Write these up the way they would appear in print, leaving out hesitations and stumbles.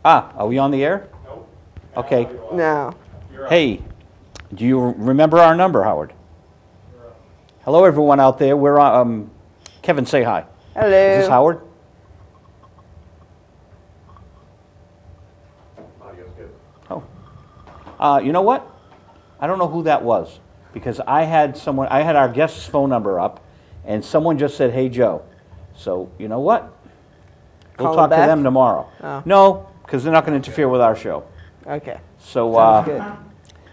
Are we on the air? Nope. Okay. No. Hey, do you remember our number, Howard? Hello, everyone out there. We're on. Kevin, say hi. Hello. Is this Howard? Audio's good. Oh. You know what? I don't know who that was because I had our guest's phone number up, and someone just said, "Hey, Joe." So you know what? We'll talk to them tomorrow. Oh. No, because they're not going to interfere with our show. Okay. So Sounds good.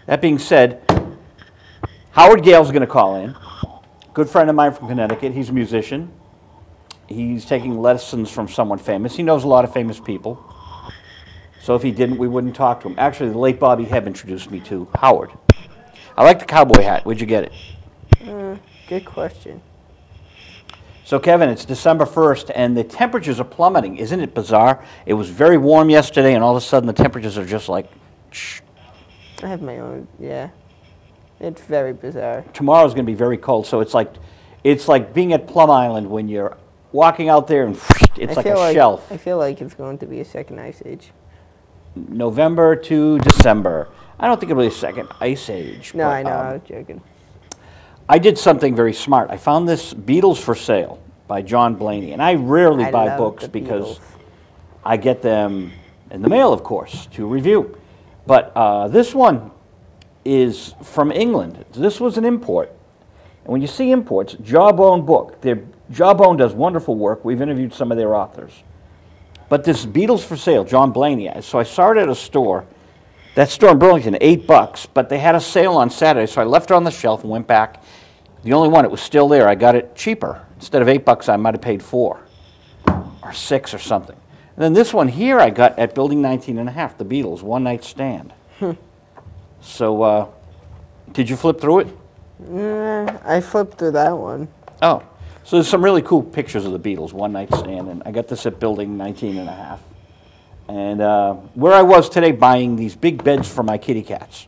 that being said, Howard Gale's going to call in. Good friend of mine from Connecticut. He's a musician. He's taking lessons from someone famous. He knows a lot of famous people. So if he didn't, we wouldn't talk to him. Actually, the late Bobby Hebb introduced me to Howard. I like the cowboy hat. Where'd you get it? Good question. So, Kevin, it's December 1st, and the temperatures are plummeting. Isn't it bizarre? It was very warm yesterday, and all of a sudden the temperatures are just like, shh. I have my own, yeah. It's very bizarre. Tomorrow's going to be very cold, so it's like being at Plum Island when you're walking out there and it's like a shelf. I feel like it's going to be a second ice age. November to December. I don't think it'll be a second ice age. No, but, I know, I was joking. I did something very smart. I found this Beatles for Sale by John Blaney, and I rarely buy books because I get them in the mail, of course, to review. But this one is from England. This was an import. And when you see imports, Jawbone book. Jawbone does wonderful work. We've interviewed some of their authors. But this Beatles for Sale, John Blaney. So I saw it at a store. That store in Burlington, $8, but they had a sale on Saturday, so I left it on the shelf and went back. The only one, it was still there. I got it cheaper. Instead of $8, I might have paid $4 or $6 or something. And then this one here I got at Building 19½, the Beatles, One Night Stand. So, did you flip through it? I flipped through that one. Oh, so there's some really cool pictures of the Beatles, One Night Stand, and I got this at Building 19½. And where I was today buying these big beds for my kitty cats.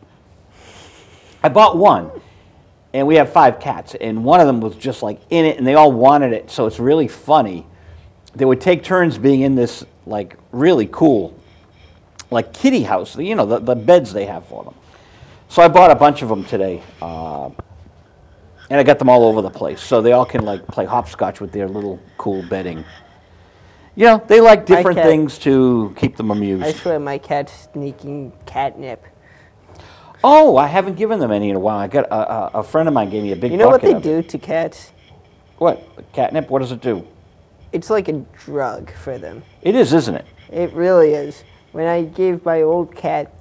I bought one, and we have 5 cats, and one of them was just like in it, and they all wanted it, so it's really funny. They would take turns being in this like really cool, like kitty house, you know, the beds they have for them. So I bought a bunch of them today, and I got them all over the place, so they all can like play hopscotch with their little cool bedding. You know, they like different things to keep them amused. I swear my cat's sneaking catnip. Oh, I haven't given them any in a while. I got a friend of mine gave me a big bucket. You know what they do to cats? What? Catnip? What does it do? It's like a drug for them. It is, isn't it? It really is. When I gave my old cat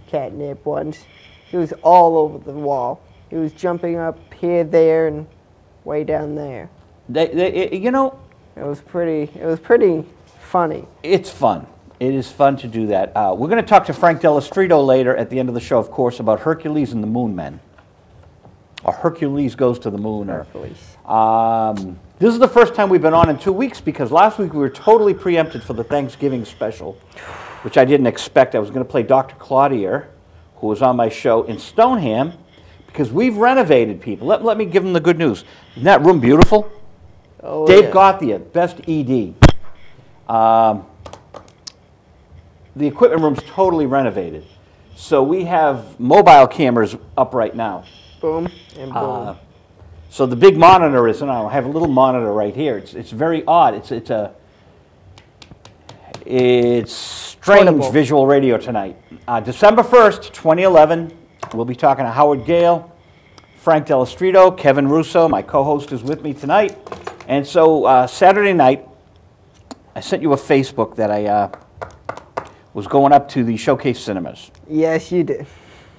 catnip once, he was all over the wall. He was jumping up here, there, and way down there. You know, it was pretty funny. It's fun. It is fun to do that. We're going to talk to Frank Dell'Estrito later at the end of the show, of course, about Hercules and the Moon Men. Or Hercules Goes to the Moon. Hercules. This is the first time we've been on in 2 weeks because last week we were totally preempted for the Thanksgiving special, which I didn't expect. I was going to play Dr. Claudia, who was on my show in Stoneham, because we've renovated people. Let me give them the good news. Isn't that room beautiful? Oh, Dave Gauthier, best ED. The equipment room's totally renovated. So we have mobile cameras up right now. Boom and boom. So the big monitor is, and I have a little monitor right here. It's very odd. It's strange Portable. visual radio tonight. December 1st, 2011. We'll be talking to Howard Gale, Frank Dell'Estrito, Kevin Russo. My co-host is with me tonight. And so Saturday night, I sent you a Facebook that I was going up to the Showcase Cinemas. Yes, you did.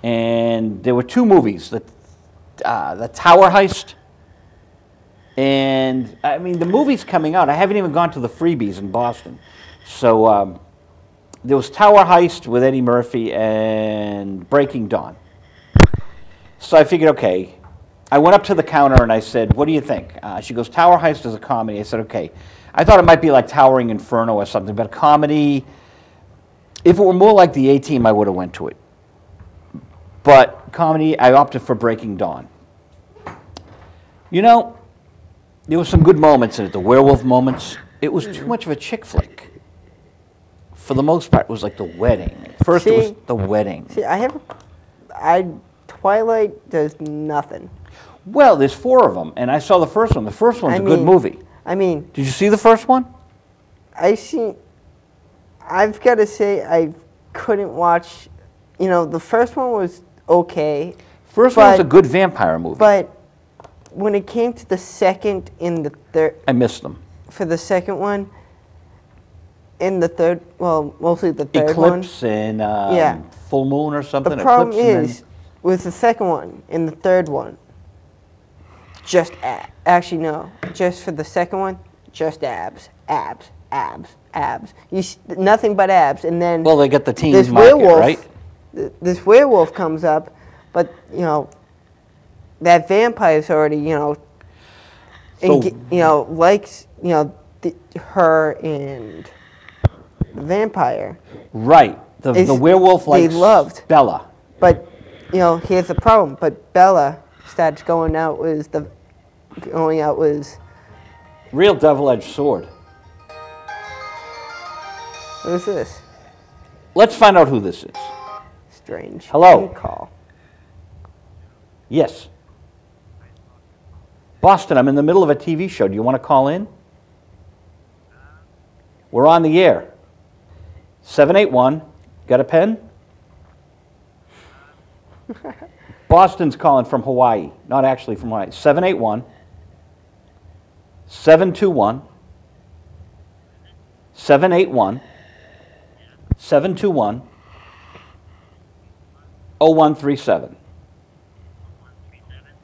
And there were 2 movies, the Tower Heist, and I mean the movie's coming out. I haven't even gone to the freebies in Boston. So there was Tower Heist with Eddie Murphy and Breaking Dawn. So I figured, okay. I went up to the counter and I said, what do you think? She goes, Tower Heist is a comedy. I said, okay. I thought it might be like Towering Inferno or something, but a comedy. If it were more like the A-Team, I would have went to it. But comedy, I opted for Breaking Dawn. You know, there were some good moments in it, the werewolf moments. It was too much of a chick flick for the most part, was like the wedding. First, it was the wedding. See, Twilight does nothing. Well, there's 4 of them, and I saw the first one. The first one's a good movie. I mean... Did you see the first one? I've got to say, I couldn't watch... You know, the first one was okay. First one was a good vampire movie. But when it came to the second and the third... I missed them. For the second one, and the third... Well, mostly the third one. Eclipse and Full Moon or something. The problem is, with the second one and the third one, actually, no. Just for the second one, just abs. Abs. Abs. Abs. Nothing but abs. And then... Well, they get the teens market, right? This werewolf comes up, but, you know, that vampire's already, you know, likes, you know, her and the vampire. Right. The werewolf likes Bella. But, you know, here's the problem. But Bella starts going out with real double-edged sword. What is this? Let's find out who this is. Strange. Hello. Call. Yes. Boston, I'm in the middle of a TV show. Do you want to call in? We're on the air. 781. Got a pen? Boston's calling from Hawaii. Not actually from Hawaii. 781 721 781 721 0137.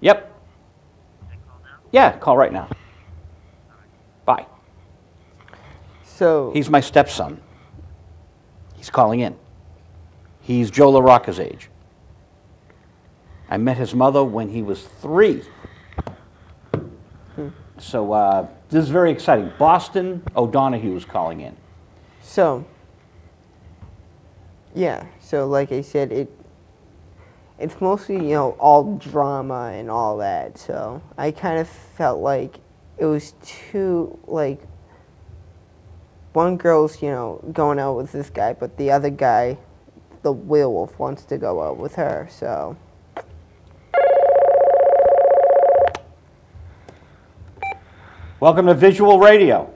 Yep. Yeah, call right now. Bye. So he's my stepson. He's calling in. He's Joe LaRocca's age. I met his mother when he was 3. So this is very exciting. Boston O'Donohue is calling in. So, yeah. So like I said, it's mostly, you know, all drama and all that. So I kind of felt like it was too, like, one girl's, you know, going out with this guy, but the other guy, the werewolf, wants to go out with her, so. Welcome to Visual Radio.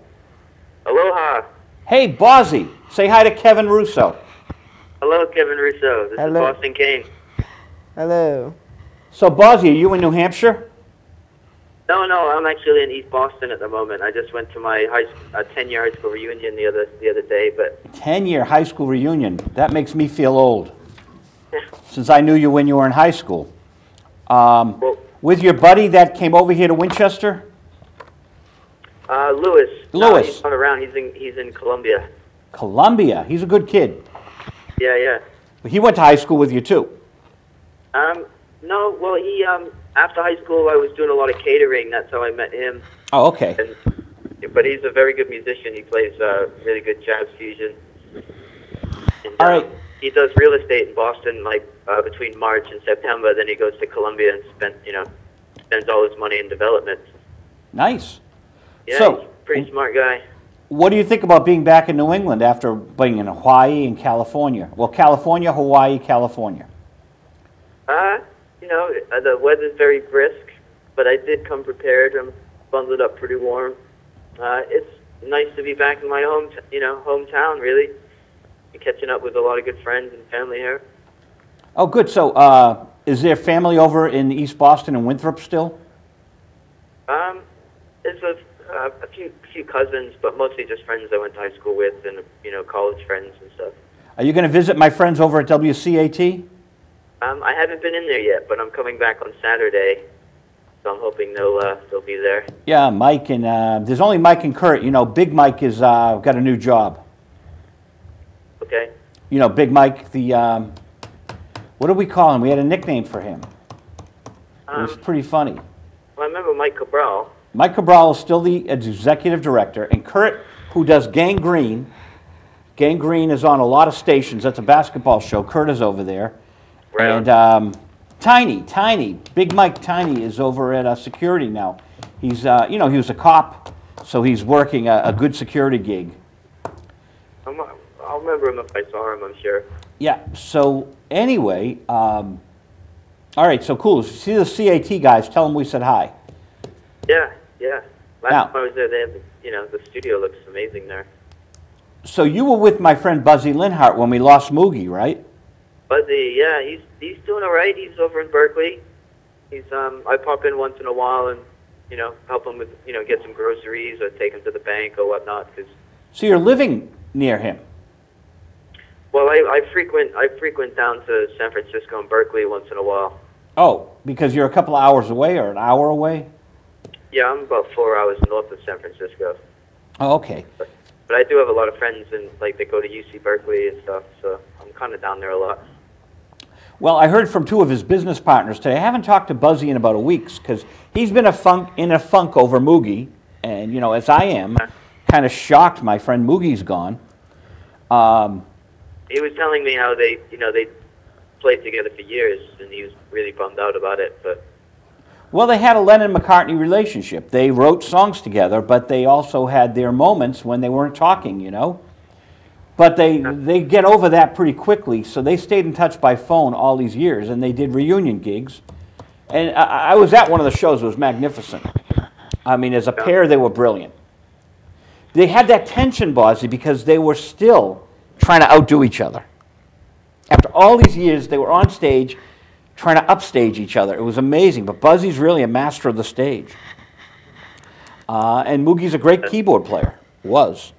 Aloha. Hey, Bozzy. Say hi to Kevin Russo. Hello, Kevin Russo. This is Boston Kane. Hello. So, Bozzy, are you in New Hampshire? No, I'm actually in East Boston at the moment. I just went to my 10-year high school reunion the other day, but 10-year high school reunion. That makes me feel old. Since I knew you when you were in high school. With your buddy that came over here to Winchester? Lewis. Lewis. No, he's not around. He's in Columbia. Columbia. He's a good kid. Yeah. He went to high school with you too. No. Well, he after high school, I was doing a lot of catering. That's how I met him. Oh, okay. But he's a very good musician. He plays really good jazz fusion. And, all right. He does real estate in Boston, like between March and September. Then he goes to Columbia and spends all his money in development. Nice. Yeah, so, he's a pretty smart guy. What do you think about being back in New England after being in Hawaii and California? Well, California, Hawaii, California. The weather's very brisk, but I did come prepared. I'm bundled up pretty warm. It's nice to be back in my hometown, really. And catching up with a lot of good friends and family here. Oh, good. So, is there family over in East Boston and Winthrop still? There's a few cousins, but mostly just friends I went to high school with, and college friends and stuff. Are you going to visit my friends over at WCAT? I haven't been in there yet, but I'm coming back on Saturday, so I'm hoping they'll be there. Yeah, Mike and there's only Mike and Kurt. Big Mike is got a new job. Okay. Big Mike, the what do we call him? We had a nickname for him. It was pretty funny. Well, I remember Mike Cabral. Mike Cabral is still the executive director, and Kurt, who does Gang Green. Gang Green is on a lot of stations. That's a basketball show. Kurt is over there. Right. And Tiny, Big Mike Tiny is over at security now. He's, he was a cop, so he's working a good security gig. I'll remember remember him if I saw him, I'm sure. Yeah, so anyway, all right, so cool. See the CAT guys, tell them we said hi. Yeah, yeah. Last Now, time I was there, they had, the studio looks amazing there. So you were with my friend Buzzy Linhart when we lost Moogie, right? Buzzy, yeah, he's doing all right. He's over in Berkeley. I pop in once in a while and, help him with, get some groceries or take him to the bank or whatnot. So you're living near him? Well, I frequent down to San Francisco and Berkeley once in a while. Oh, because you're a couple of hours away or an hour away? Yeah, I'm about 4 hours north of San Francisco. Oh, okay. But I do have a lot of friends, and they go to UC Berkeley and stuff, so I'm kind of down there a lot. Well, I heard from two of his business partners today. I haven't talked to Buzzy in about a week because he's been in a funk over Moogie, and as I am, kind of shocked. My friend Moogie's gone. He was telling me how they played together for years, and he was really bummed out about it. But well, they had a Lennon-McCartney relationship. They wrote songs together, but they also had their moments when they weren't talking, But they get over that pretty quickly, so they stayed in touch by phone all these years, and they did reunion gigs. And I was at one of the shows. It was magnificent. I mean, as a pair, they were brilliant. They had that tension, Bozzy, because they were still trying to outdo each other. After all these years, they were on stage trying to upstage each other. It was amazing, but Buzzy's really a master of the stage. And Moogie's a great keyboard player. Was.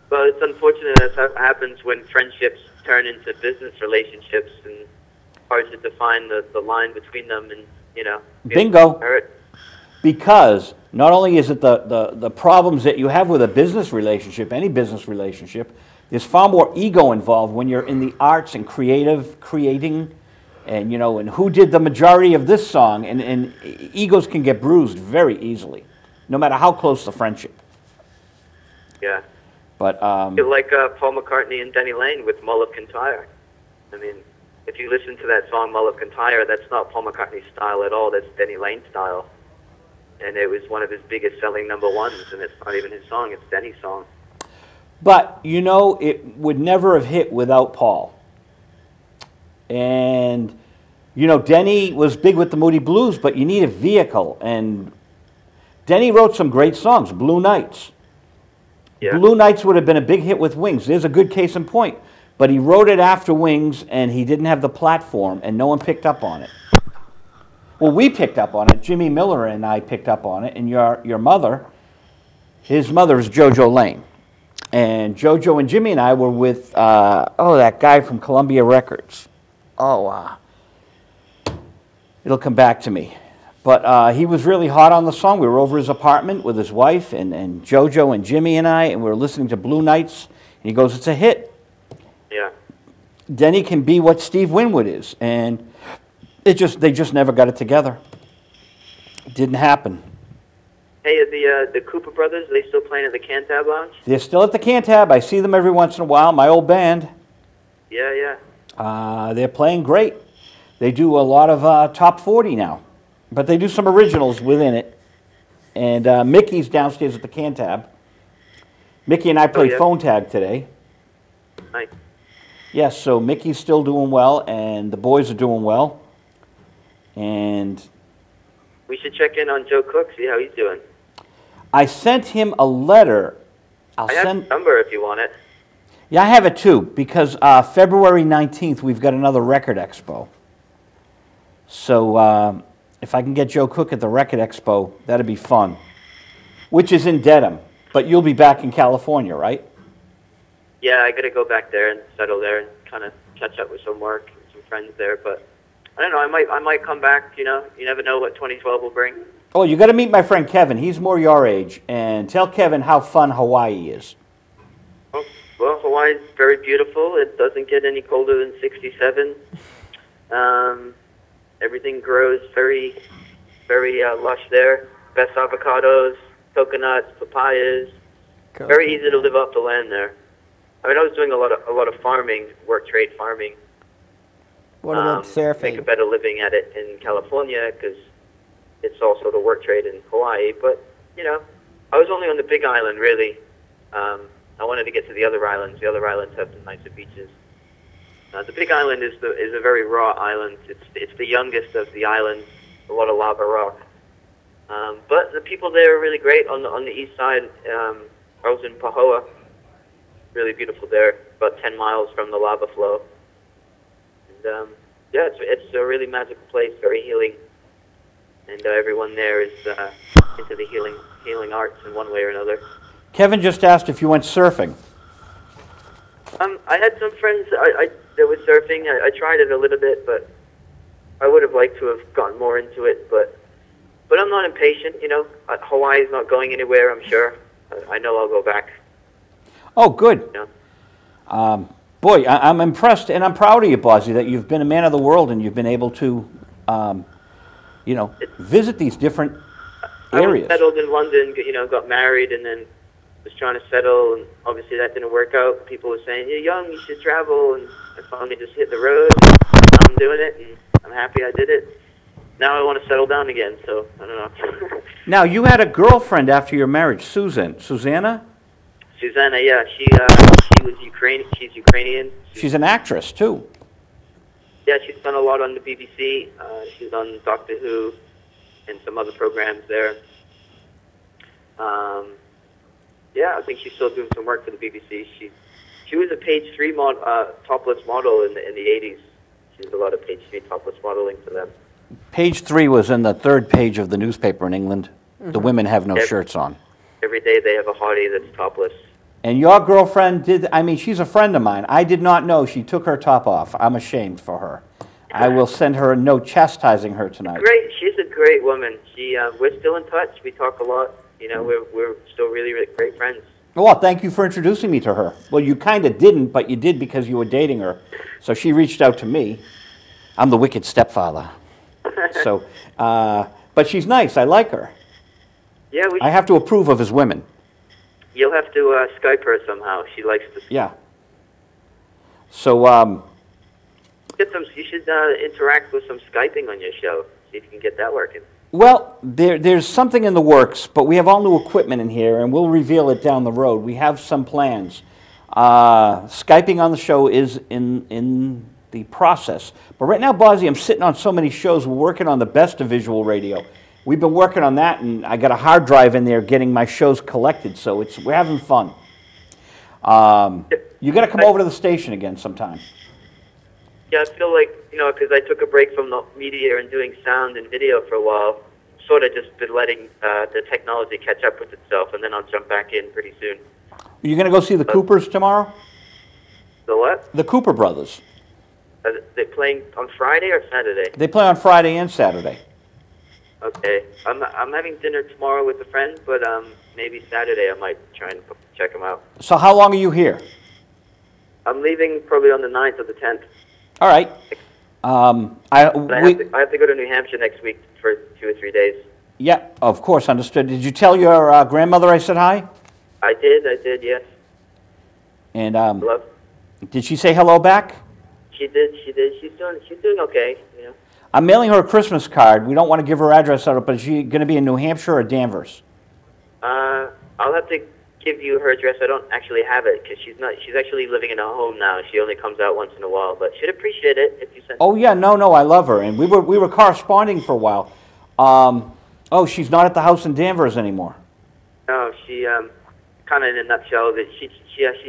Well, it's unfortunate that happens when friendships turn into business relationships, and hard to define the line between them, and Bingo. Hurt. Because not only is it the problems that you have with a business relationship, any business relationship, there's far more ego involved when you're in the arts and creating, and and who did the majority of this song, and egos can get bruised very easily, no matter how close the friendship. Yeah. But like Paul McCartney and Denny Lane with Mull of Kintyre. I mean, if you listen to that song Mull of Kintyre, that's not Paul McCartney's style at all. That's Denny Lane's style, and it was one of his biggest selling number ones. And it's not even his song; it's Denny's song. But it would never have hit without Paul. And Denny was big with the Moody Blues, but you need a vehicle. And Denny wrote some great songs, Blue Nights. Yeah. Blue Nights would have been a big hit with Wings. There's a good case in point. But he wrote it after Wings, and he didn't have the platform, and no one picked up on it. Well, we picked up on it. Jimmy Miller and I picked up on it. And your mother, his mother is JoJo Lane. And JoJo and Jimmy and I were with, that guy from Columbia Records. It'll come back to me. But he was really hot on the song. We were over his apartment with his wife and JoJo and Jimmy and I, and we were listening to Blue Nights. And he goes, it's a hit. Yeah. Denny can be what Steve Winwood is. And they just never got it together. It didn't happen. Hey, the Cooper brothers, are they still playing at the Cantab Lounge? They're still at the Cantab. I see them every once in a while. My old band. Yeah, yeah. They're playing great. They do a lot of top 40 now. But they do some originals within it. And Mickey's downstairs at the Cantab. Mickey and I played phone tag today. Nice. Yes, so Mickey's still doing well, and the boys are doing well. And we should check in on Joe Cook, see how he's doing. I sent him a letter. I have his number if you want it. Yeah, I have it too, because February 19th, we've got another record expo. So if I can get Joe Cook at the record expo, that'd be fun. Which is in Dedham, but you'll be back in California, right? Yeah, I got to go back there and settle there and kind of catch up with some work and some friends there. But I don't know, I might come back, you never know what 2012 will bring. Oh, you got to meet my friend Kevin. He's more your age. And tell Kevin how fun Hawaii is. Oh, well, Hawaii's very beautiful. It doesn't get any colder than 67. Everything grows very, very lush there. Best avocados, coconuts, papayas. Cool. Very easy to live off the land there. I mean, I was doing a lot of farming, work trade farming. What about surfing? Make a better living at it in California because it's also the work trade in Hawaii. But I was only on the Big Island really. I wanted to get to the other islands. The other islands have some nicer beaches. The Big Island is a very raw island. It's the youngest of the islands. A lot of lava rock. But the people there are really great. On the east side, I was in Pahoa. Really beautiful there, about 10 miles from the lava flow. And yeah, it's a really magical place, very healing. And everyone there is into the healing arts in one way or another. Kevin just asked if you went surfing. I had some friends that was surfing. I tried it a little bit, but I would have liked to have gotten more into it. But I'm not impatient, you know. Hawaii's not going anywhere, I'm sure. I know I'll go back. Oh, good. You know? Boy, I'm impressed, and I'm proud of you, Bozzy, that you've been a man of the world and you've been able to, you know, visit these different areas. I was settled in London, you know, got married, and then was trying to settle, and obviously that didn't work out. People were saying, you're young, you should travel, and I finally just hit the road. Now I'm doing it, and I'm happy I did it. Now I want to settle down again, so I don't know. Now, you had a girlfriend after your marriage, Susanna? Susanna, yeah, she was Ukrainian. She's Ukrainian. She's an actress, too. Yeah, she's done a lot on the BBC. She's on Doctor Who and some other programs there. Yeah, I think she's still doing some work for the BBC. She was a page 3 topless model in the 80s. She did a lot of page 3 topless modeling for them. Page 3 was in the 3rd page of the newspaper in England. Mm-hmm. The women have no shirts on. Every day they have a hottie that's topless. And your girlfriend did, I mean, she's a friend of mine. I did not know she took her top off. I'm ashamed for her. I will send her a note chastising her tonight. Great. She's a great woman. We're still in touch. We talk a lot. You know, we're still really, really great friends. Well, thank you for introducing me to her. Well, you kind of didn't, but you did because you were dating her. So she reached out to me. I'm the wicked stepfather. So, but she's nice. I like her. Yeah, I have to approve of his women. You'll have to Skype her somehow. She likes to. Yeah. So, you should interact with some Skyping on your show. See if you can get that working. Well, there's something in the works, but we have all new equipment in here, and we'll reveal it down the road. We have some plans. Skyping on the show is in the process. But right now, Bozzy, I'm sitting on so many shows. We're working on the best of visual radio. We've been working on that, and I got a hard drive in there getting my shows collected, so we're having fun. You got to come over to the station again sometime. Yeah, I feel like, you know, because I took a break from the media and doing sound and video for a while, sort of just been letting the technology catch up with itself, and then I'll jump back in pretty soon. Are you going to go see the Coopers tomorrow? The what? The Cooper brothers. Are they playing on Friday or Saturday? They play on Friday and Saturday. Okay. I'm having dinner tomorrow with a friend, but maybe Saturday I might try and check them out. So how long are you here? I'm leaving probably on the 9th or the 10th. All right. I have to go to New Hampshire next week for 2 or 3 days. Yeah, of course, understood. Did you tell your grandmother I said hi? I did, yes. And hello? Did she say hello back? She did. She's doing okay, you know. I'm mailing her a Christmas card. We don't want to give her address out, but is she going to be in New Hampshire or Danvers? I'll have to give you her address. I don't actually have it because she's actually living in a home now. She only comes out once in a while, but she'd appreciate it if you sent. Oh yeah, no, I love her, and we were corresponding for a while. Oh, she's not at the house in Danvers anymore. No, she kind of in a nutshell that she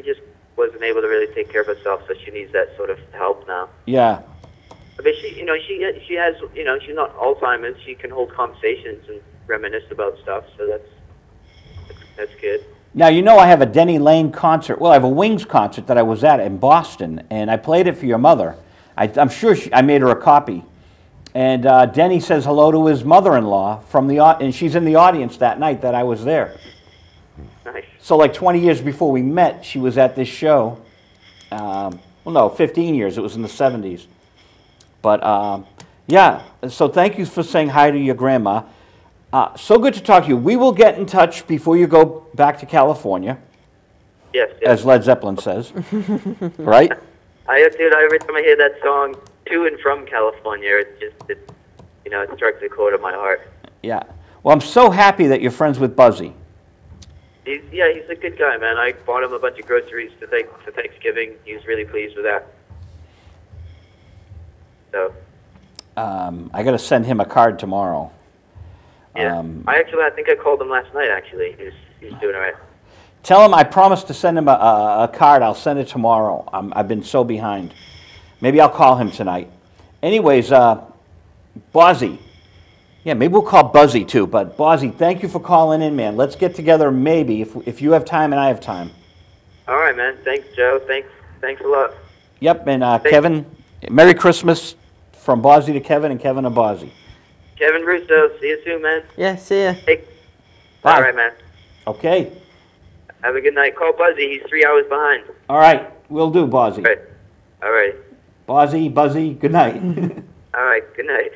just wasn't able to really take care of herself, so she needs that sort of help now. Yeah. But she has, you know, she's not Alzheimer's. She can hold conversations and reminisce about stuff, so that's good. Now, you know I have a Denny Lane concert. Well, I have a Wings concert that I was at in Boston, and I played it for your mother. I'm sure I made her a copy. And Denny says hello to his mother-in-law and she's in the audience that night that I was there. Nice. So like 20 years before we met, she was at this show. Well, no, 15 years. It was in the 70s. But, yeah, so thank you for saying hi to your grandma. So good to talk to you. We will get in touch before you go back to California. Yes. As Led Zeppelin says. Right? Dude, every time I hear that song, to and from California, it strikes a chord in my heart. Yeah. Well, I'm so happy that you're friends with Buzzy. He's a good guy, man. I bought him a bunch of groceries for Thanksgiving. He was really pleased with that. So. I got to send him a card tomorrow. Yeah. I think I called him last night. Actually, he's doing all right. Tell him I promised to send him a card. I'll send it tomorrow. I've been so behind. Maybe I'll call him tonight. Anyways, Bozzy. Yeah, maybe we'll call Buzzy too. But Bozzy, thank you for calling in, man. Let's get together maybe if you have time and I have time. All right, man. Thanks, Joe. Thanks a lot. Yep, and Kevin, Merry Christmas from Bozzy to Kevin and Kevin to Bozzy. Kevin Russo, see you soon, man. Yeah, see ya. Hey. Bye. All right, man. Okay. Have a good night. Call Buzzy. He's 3 hours behind. All right, we'll do, Bozzy. All right. Buzzy, good night. All right, good night.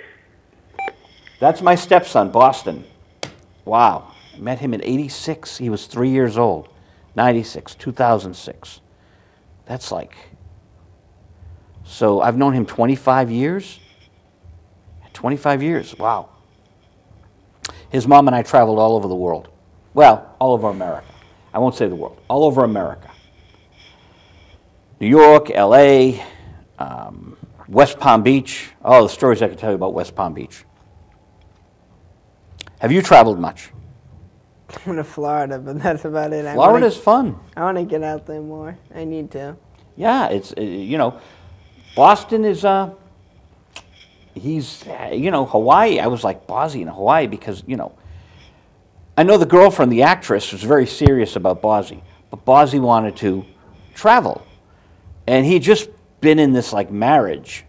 That's my stepson, Boston. Wow. I met him in '86. He was 3 years old. 96, 2006. That's like... So I've known him 25 years? 25 years, wow. His mom and I traveled all over the world. Well, all over America. I won't say the world. All over America. New York, L.A., West Palm Beach. Oh, the stories I could tell you about West Palm Beach. Have you traveled much? I'm to Florida, but that's about it. Florida's fun. I want to get out there more. I need to. Yeah, it's, Boston is, he's, Hawaii. I was like, Bozzy in Hawaii because, I know the girlfriend, the actress, was very serious about Bozzy, but Bozzy wanted to travel. And he'd just been in this, like, marriage.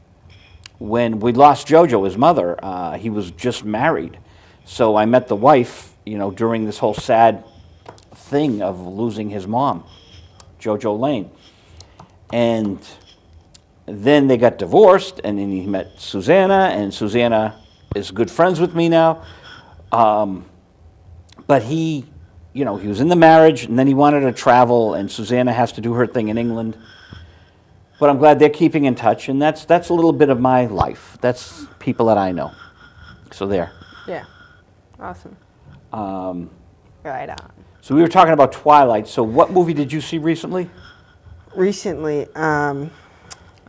When we lost JoJo, his mother, he was just married. So I met the wife, during this whole sad thing of losing his mom, JoJo Lane. And then they got divorced, and then he met Susanna, and Susanna is good friends with me now. But he was in the marriage, and then he wanted to travel, and Susanna has to do her thing in England. But I'm glad they're keeping in touch, and that's a little bit of my life. That's people that I know. So there. Yeah. Awesome. Right on. So we were talking about Twilight. So what movie did you see recently? Recently,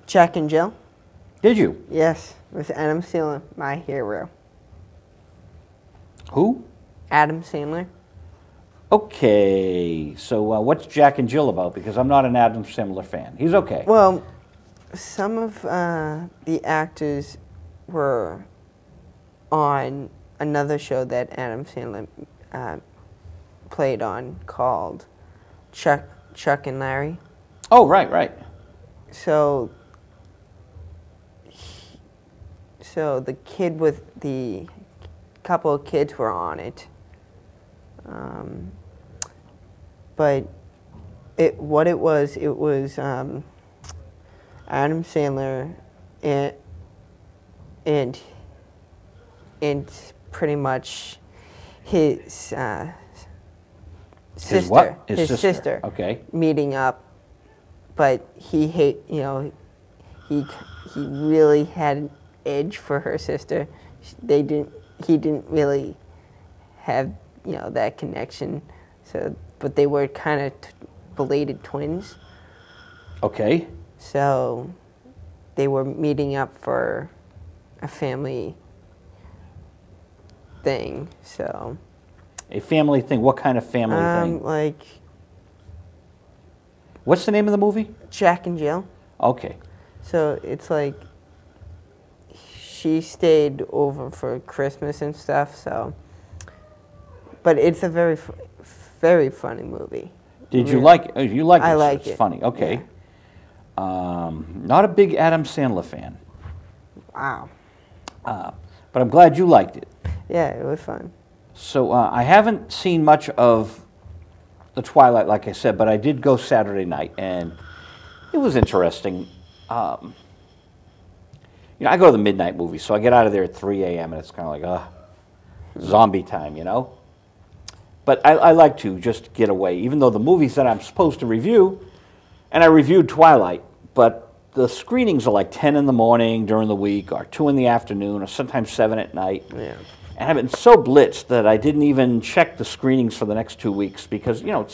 Jack and Jill. Did you? Yes, with Adam Sandler, my hero. Who? Adam Sandler. Okay, so what's Jack and Jill about? Because I'm not an Adam Sandler fan. He's okay. Well, some of the actors were on another show that Adam Sandler played on called Chuck and Larry. Oh, right. So the kid with the couple of kids were on it. But it was Adam Sandler and pretty much his sister. His what? His sister. Okay. Meeting up, but he really had an edge for her sister. He didn't really have that connection. So, but they were kind of belated twins. Okay. So they were meeting up for a family thing. So. A family thing. What kind of family thing? Like. What's the name of the movie? Jack and Jill. Okay. So it's like she stayed over for Christmas and stuff. So, but it's a very, very funny movie. Did you like it? You like it? I like it. It's funny. Okay. Yeah. Not a big Adam Sandler fan. Wow. But I'm glad you liked it. Yeah, it was fun. So I haven't seen much of the Twilight, like I said, but I did go Saturday night, and it was interesting. I go to the midnight movies, so I get out of there at 3 a.m., and it's kind of like, zombie time, But I like to just get away, even though the movies that I'm supposed to review, and I reviewed Twilight, but the screenings are like 10 in the morning during the week, or 2 in the afternoon, or sometimes 7 at night. Yeah. And I've been so blitzed that I didn't even check the screenings for the next 2 weeks because, you know,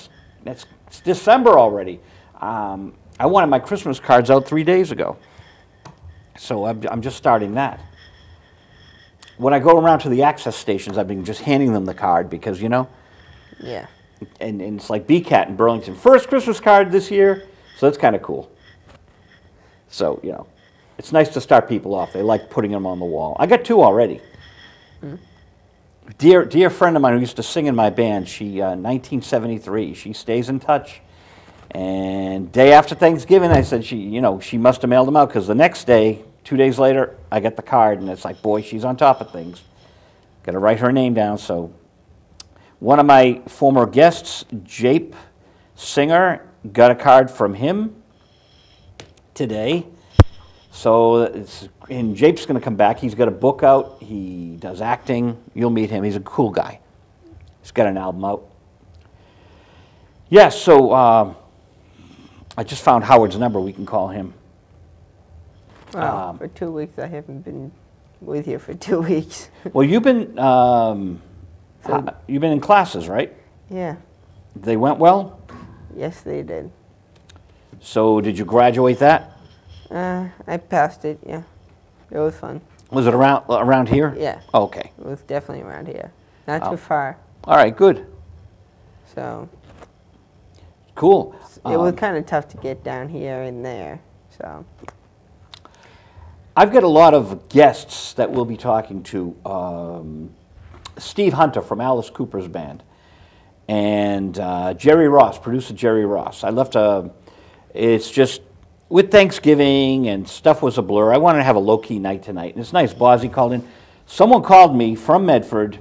it's December already. I wanted my Christmas cards out 3 days ago. So I'm just starting that. When I go around to the access stations, I've been just handing them the card because, you know. Yeah. And it's like BCAT in Burlington. First Christmas card this year, so that's kind of cool. So, you know, it's nice to start people off. They like putting them on the wall. I got 2 already. Dear friend of mine who used to sing in my band, she, 1973, she stays in touch. And day after Thanksgiving, I said she must have mailed them out because the next day, 2 days later, I get the card and it's like, boy, she's on top of things. Got to write her name down. So one of my former guests, Jape Singer, got a card from him today. So and Jape's going to come back. He's got a book out. He does acting. You'll meet him. He's a cool guy. He's got an album out. Yeah, so I just found Howard's number. We can call him. Wow, for 2 weeks, I haven't been with you for 2 weeks. Well, you've been in classes, right? Yeah. They went well? Yes, they did. So did you graduate that? I passed it, yeah. It was fun. Was it around here? Yeah. Oh, okay. It was definitely around here. Not too far. All right, good. So. Cool. It was kind of tough to get down here and there, so. I've got a lot of guests that we'll be talking to. Steve Hunter from Alice Cooper's band. And Jerry Ross, producer Jerry Ross. It's just, with Thanksgiving and stuff was a blur, I wanted to have a low-key night tonight. And it's nice, Bozzy called in. Someone called me from Medford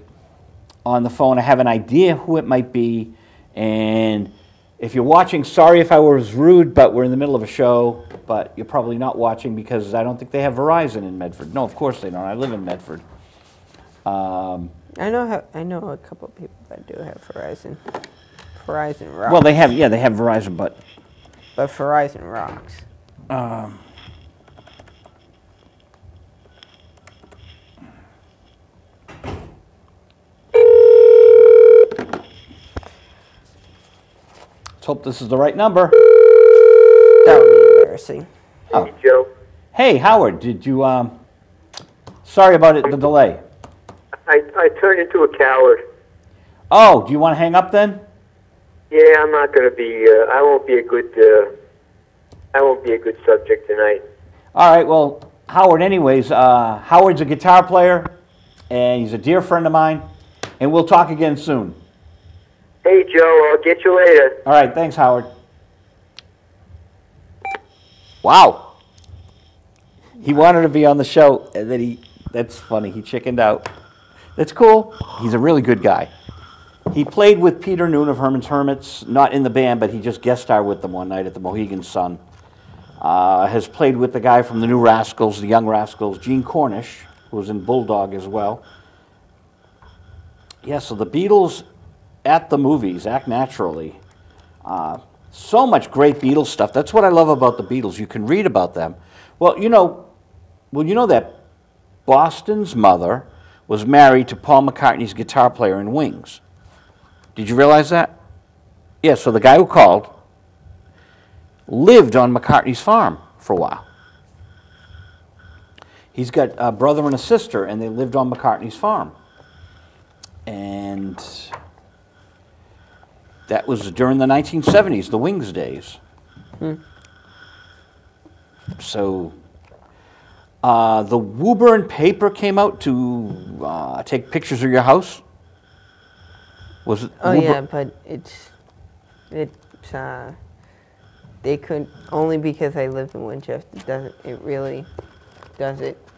on the phone. I have an idea who it might be. And if you're watching, sorry if I was rude, but we're in the middle of a show. But you're probably not watching because I don't think they have Verizon in Medford. No, of course they don't. I live in Medford. I know a couple of people that do have Verizon. Verizon rocks. Well, they have Verizon, but Verizon rocks. Let's hope this is the right number. That would be embarrassing. Oh. Hey, Joe. Hey, Howard, did you, sorry about the delay. I turned into a coward. Oh, do you want to hang up then? Yeah, I'm not going to be, I won't be a good subject tonight. All right, well, Howard, anyways, Howard's a guitar player, and he's a dear friend of mine, and we'll talk again soon. Hey, Joe, I'll get you later. All right, thanks, Howard. Wow. He wanted to be on the show, and then that's funny, he chickened out. That's cool. He's a really good guy. He played with Peter Noon of Herman's Hermits, not in the band, but he just guest starred with them one night at the Mohegan Sun. Has played with the guy from the New Rascals, the Young Rascals, Gene Cornish, who was in Bulldog as well. Yeah, so the Beatles at the movies, Act Naturally. So much great Beatles stuff. That's what I love about the Beatles. You can read about them. Well, you know that Boston's mother was married to Paul McCartney's guitar player in Wings. Did you realize that? Yeah, so the guy who called lived on McCartney's farm for a while. He's got a brother and a sister, and they lived on McCartney's farm. And that was during the 1970s, the Wings days. So the Woburn paper came out to take pictures of your house. Was it? Oh yeah, but they couldn't, only because I lived in Winchester.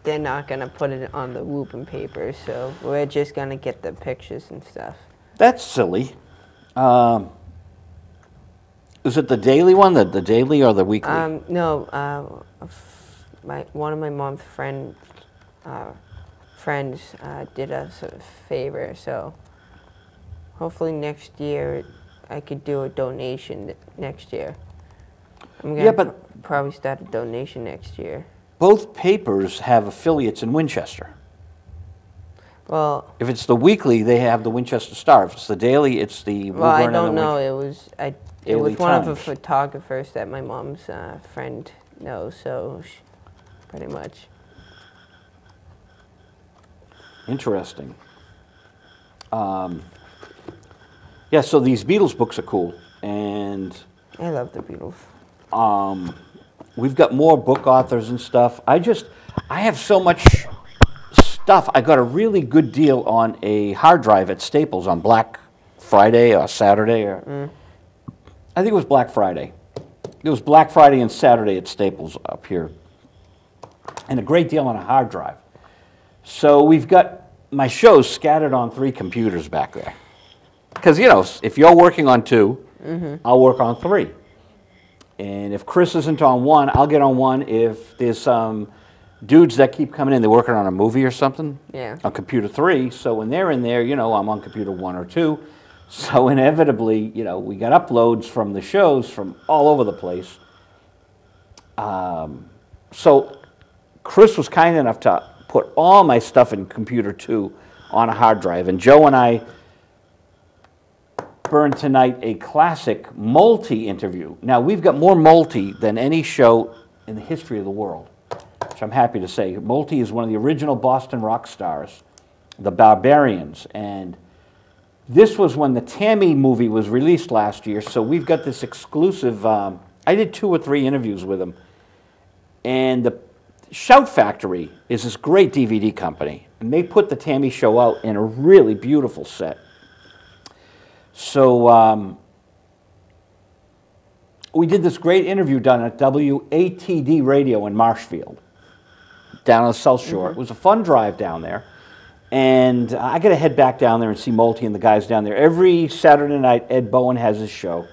They're not gonna put it on the Woburn paper, so we're just gonna get the pictures and stuff. That's silly. Is it the daily one, the daily or the weekly? No, one of my mom's friends did us a favor, so hopefully next year I could do a donation next year. I'm gonna probably start a donation next year. Both papers have affiliates in Winchester. Well, if it's the weekly, they have the Winchester Star. If it's the daily, it's the. Well, I don't know. It was Daily one of the Times. photographers that my mom's friend knows. So, pretty much. Interesting. Yeah, so these Beatles books are cool, and I love the Beatles. we've got more book authors and stuff. I have so much stuff. I got a really good deal on a hard drive at Staples on Black Friday or Saturday, or I think it was Black Friday. It was Black Friday and Saturday at Staples up here, and a great deal on a hard drive. So we've got my shows scattered on 3 computers back there. Because, you know, if you're working on 2, I'll work on 3. And if Chris isn't on 1, I'll get on 1. If there's some dudes that keep coming in, they're working on a movie or something, on computer 3. So when they're in there, you know, I'm on computer 1 or 2. So inevitably, you know, we got uploads from the shows from all over the place. So Chris was kind enough to put all my stuff in computer 2 on a hard drive. And Joe and I burned tonight a classic multi interview. Now, we've got more multi than any show in the history of the world, which I'm happy to say. Multi is one of the original Boston rock stars, the Barbarians. And this was when the Tammy movie was released last year, so we've got this exclusive, I did 2 or 3 interviews with him. And the Shout Factory is this great DVD company, and they put the Tammy show out in a really beautiful set. So we did this great interview done at WATD Radio in Marshfield, down on the South Shore. It was a fun drive down there, and I got to head back down there and see Multi and the guys down there. Every Saturday night, Ed Bowen has his show.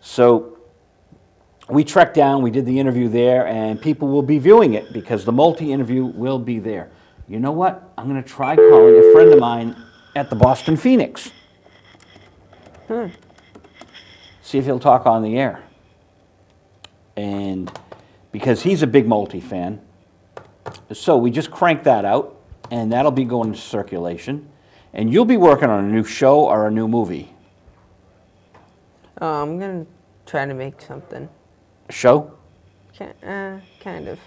So we trekked down, we did the interview there, and people will be viewing it because the Multi interview will be there. You know what? I'm going to try calling a friend of mine at the Boston Phoenix. See if he'll talk on the air. And because he's a big Multi fan. So we just cranked that out, and that'll be going into circulation. And you'll be working on a new show or a new movie. I'm going to try to make something. A show? Kind of.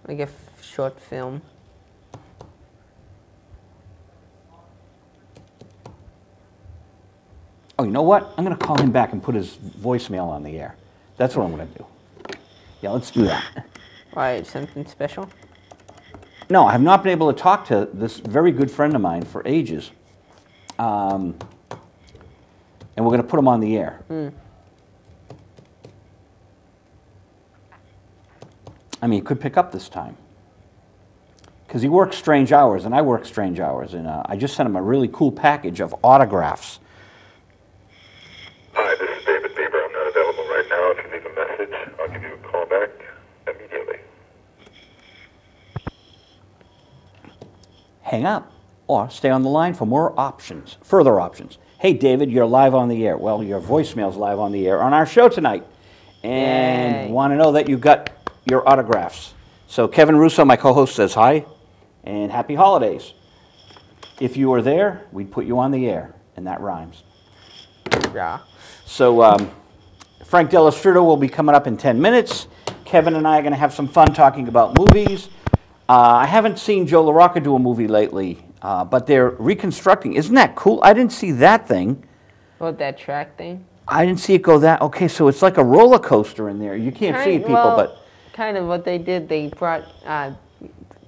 Like a short film. Oh, you know what? I'm going to call him back and put his voicemail on the air. That's what I'm going to do. Yeah, let's do that. Why, something special? No, I have not been able to talk to this very good friend of mine for ages. And we're going to put him on the air. I mean, he could pick up this time. Because he works strange hours, and I work strange hours. And I just sent him a really cool package of autographs. Hi, this is David Bieber. I'm not available right now. If you leave a message, I'll give you a call back immediately. Hang up or stay on the line for more options, further options. Hey, David, you're live on the air. Well, your voicemail's live on the air on our show tonight. And want to know that you got your autographs. So Kevin Russo, my co-host, says hi and happy holidays. If you were there, we'd put you on the air, and that rhymes. Yeah. So Frank Delastrudo will be coming up in 10 minutes. Kevin and I are going to have some fun talking about movies. I haven't seen Joe LaRocca do a movie lately, but they're reconstructing. Isn't that cool? I didn't see that thing. What, that track thing? I didn't see it go that. Okay, so it's like a roller coaster in there. You can't see it, people, but kind of what they did. They brought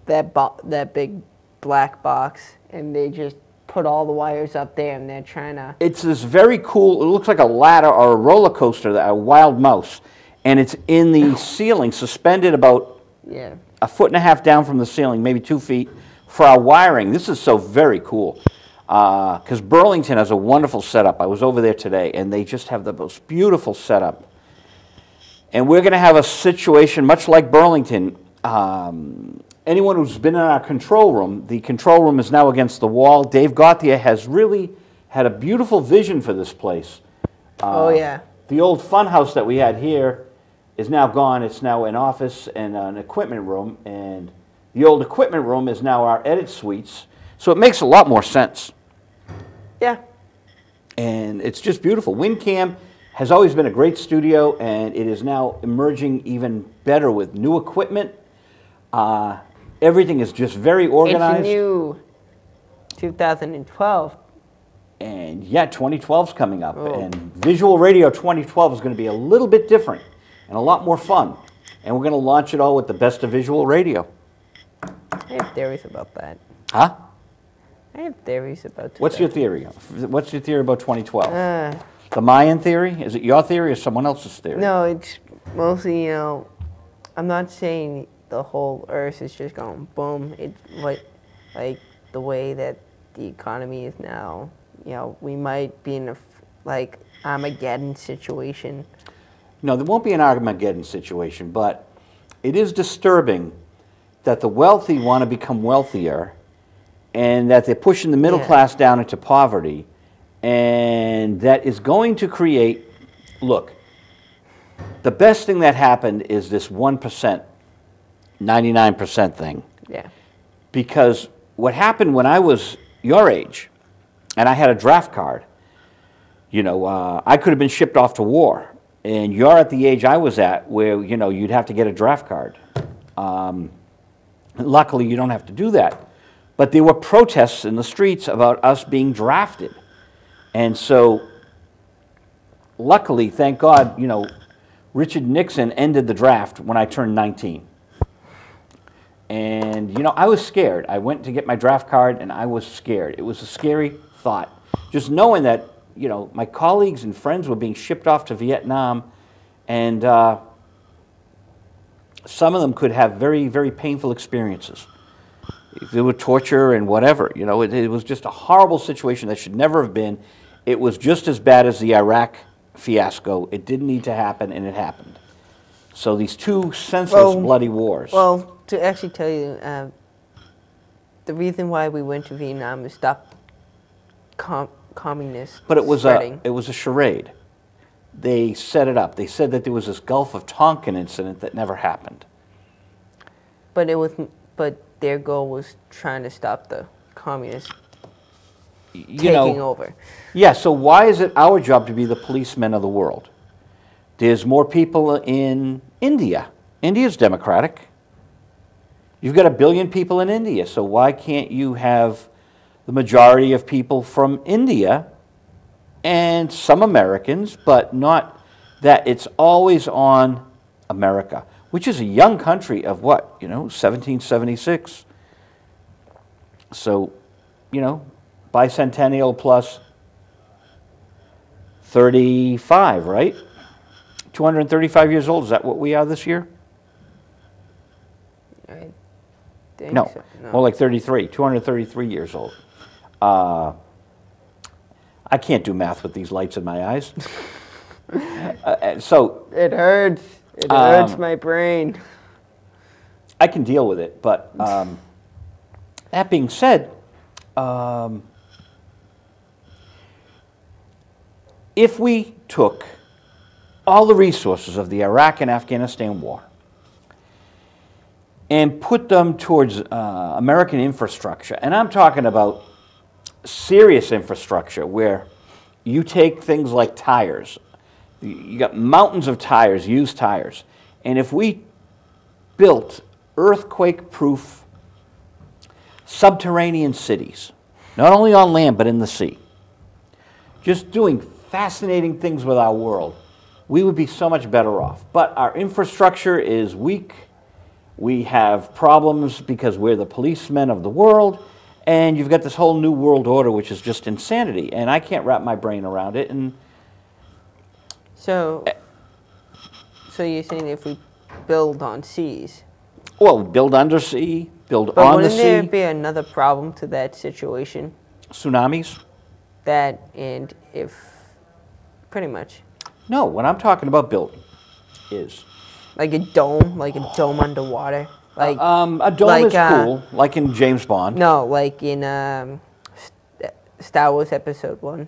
that big black box, and they just put all the wires up there, and they're trying to... It's this very cool, it looks like a ladder or a roller coaster, a wild mouse, and it's in the ceiling, suspended about a foot and a half down from the ceiling, maybe 2 feet, for our wiring. This is so very cool, because Burlington has a wonderful setup. I was over there today, and they just have the most beautiful setup. And we're going to have a situation much like Burlington. Anyone who's been in our control room, the control room is now against the wall. Dave Gauthier has really had a beautiful vision for this place. Oh, yeah. The old fun house that we had here is now gone. It's now an office and an equipment room, and The old equipment room is now our edit suites, so it makes a lot more sense. Yeah. And it's just beautiful. WinCam has always been a great studio, and it is now emerging even better with new equipment. Everything is just very organized. It's new 2012. And yeah, 2012 is coming up. Oh. And Visual Radio 2012 is going to be a little bit different and a lot more fun. And we're going to launch it all with the best of Visual Radio. I have theories about that. Huh? I have theories about What's your theory? What's your theory about 2012? The Mayan theory? Is it your theory or someone else's theory? No, it's mostly, you know, I'm not saying the whole Earth is just going boom. It's like the way that the economy is now. You know, we might be in a like Armageddon situation. No, there won't be an Armageddon situation, but it is disturbing that the wealthy want to become wealthier and that they're pushing the middle class down into poverty, and that is going to create, look, the best thing that happened is this 1%, 99% thing. Yeah. Because what happened when I was your age, and I had a draft card, you know, I could have been shipped off to war, and you're at the age I was at where, you know, you'd have to get a draft card. Luckily, you don't have to do that. But there were protests in the streets about us being drafted. And so, luckily, thank God, you know, Richard Nixon ended the draft when I turned 19. And, you know, I was scared. I went to get my draft card, and I was scared. It was a scary thought. Just knowing that, you know, my colleagues and friends were being shipped off to Vietnam, and some of them could have very, very painful experiences. There were torture and whatever. You know, it was just a horrible situation that should never have been. It was just as bad as the Iraq fiasco. It didn't need to happen, and it happened. So these two senseless, bloody wars. Well, to actually tell you, the reason why we went to Vietnam is to stop communists But it was spreading. a charade. They set it up. They said that there was this Gulf of Tonkin incident that never happened. But their goal was trying to stop the communists taking over. Yeah, so why is it our job to be the policemen of the world? There's more people in India. India's democratic. You've got 1 billion people in India, so why can't you have the majority of people from India and some Americans, but not that it's always on America, which is a young country of what, you know, 1776. So, you know, bicentennial plus 35, right? 235 years old. Is that what we are this year? I think No, so. No. more like 33, 233 years old. I can't do math with these lights in my eyes. So it hurts. It hurts my brain. I can deal with it, but that being said, if we took all the resources of the Iraq and Afghanistan war and put them towards American infrastructure, and I'm talking about serious infrastructure where you take things like tires, you got mountains of tires, used tires, and if we built earthquake-proof subterranean cities, not only on land but in the sea, just doing fascinating things with our world, we would be so much better off. But our infrastructure is weak. We have problems because we're the policemen of the world, and you've got this whole new world order, which is just insanity, and I can't wrap my brain around it. And so you're saying if we build on seas? Well, build undersea, build but on the sea. Wouldn't there be another problem to that situation? Tsunamis? That and if, pretty much. No, what I'm talking about building is like a dome underwater. Like a dome is cool, like in James Bond. No, like in Star Wars Episode 1.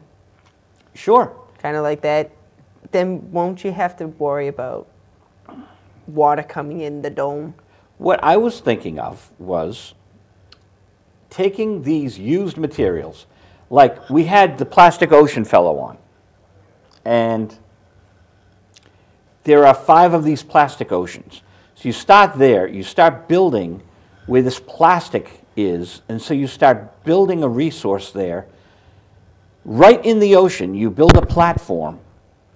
Sure. Kind of like that. Then won't you have to worry about water coming in the dome? What I was thinking of was taking these used materials, like we had the Plastic Ocean fellow on, and there are 5 of these plastic oceans. So you start there, you start building where this plastic is, and so you start building a resource there. Right in the ocean, you build a platform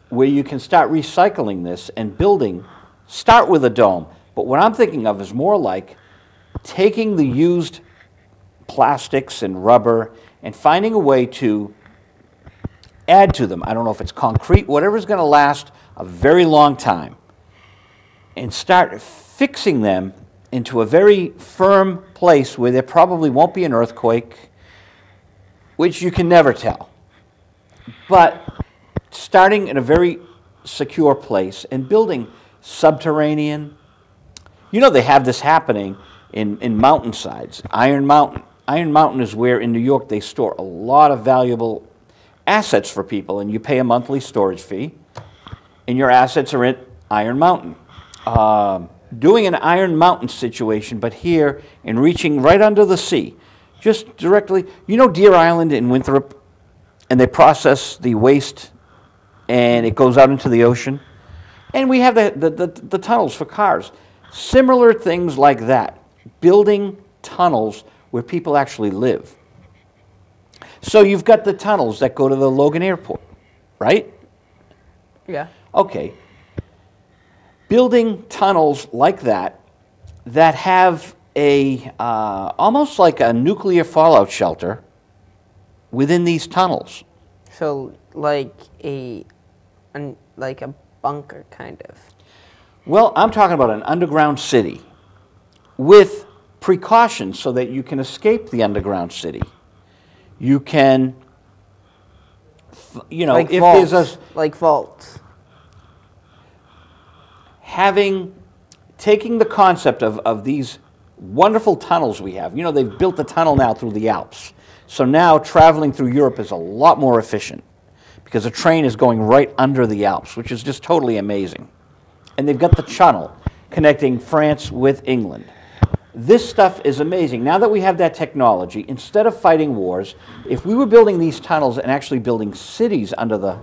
where you can start recycling this and building, start with a dome. But what I'm thinking of is more like taking the used plastics and rubber and finding a way to add to them. I don't know if it's concrete, whatever's going to last a very long time, and start fixing them into a very firm place where there probably won't be an earthquake, which you can never tell. But starting in a very secure place and building subterranean. You know, they have this happening in mountainsides. Iron Mountain. Iron Mountain is where in New York they store a lot of valuable assets for people, and you pay a monthly storage fee, and your assets are in Iron Mountain. Doing an Iron Mountain situation, but here and reaching right under the sea, just directly. You know Deer Island in Winthrop, and they process the waste, and it goes out into the ocean. And we have the tunnels for cars. Similar things like that, building tunnels where people actually live. So you've got the tunnels that go to the Logan Airport, right? Yeah. Okay. Building tunnels like that that have a almost like a nuclear fallout shelter within these tunnels. So like a bunker, kind of. Well, I'm talking about an underground city with precautions so that you can escape the underground city. You can, you know, Like if vaults, there's a... like vaults. Taking the concept of these wonderful tunnels we have. You know, they've built a tunnel now through the Alps. So now traveling through Europe is a lot more efficient because a train is going right under the Alps, which is just totally amazing. And they've got the channel connecting France with England. This stuff is amazing. Now that we have that technology, instead of fighting wars, if we were building these tunnels and actually building cities under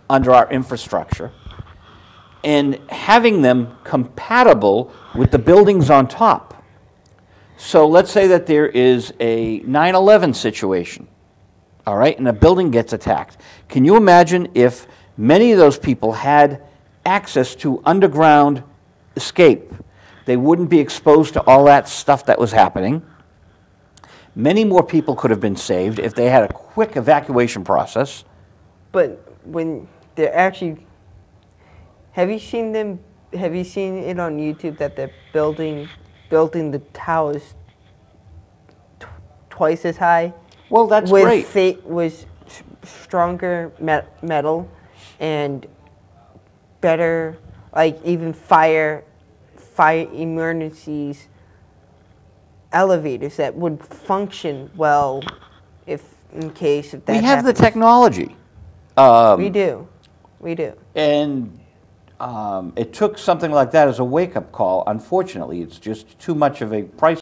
our infrastructure, and having them compatible with the buildings on top. So let's say that there is a 9/11 situation, all right, and a building gets attacked. Can you imagine if many of those people had access to underground escape? They wouldn't be exposed to all that stuff that was happening. Many more people could have been saved if they had a quick evacuation process. But when they're actually... Have you seen it on YouTube that they're building the towers twice as high? Well, that's great. With stronger metal and better, like even fire emergencies elevators that would function well in case of that. We have happens. the technology. We do. And it took something like that as a wake-up call. Unfortunately, it's just too much of a price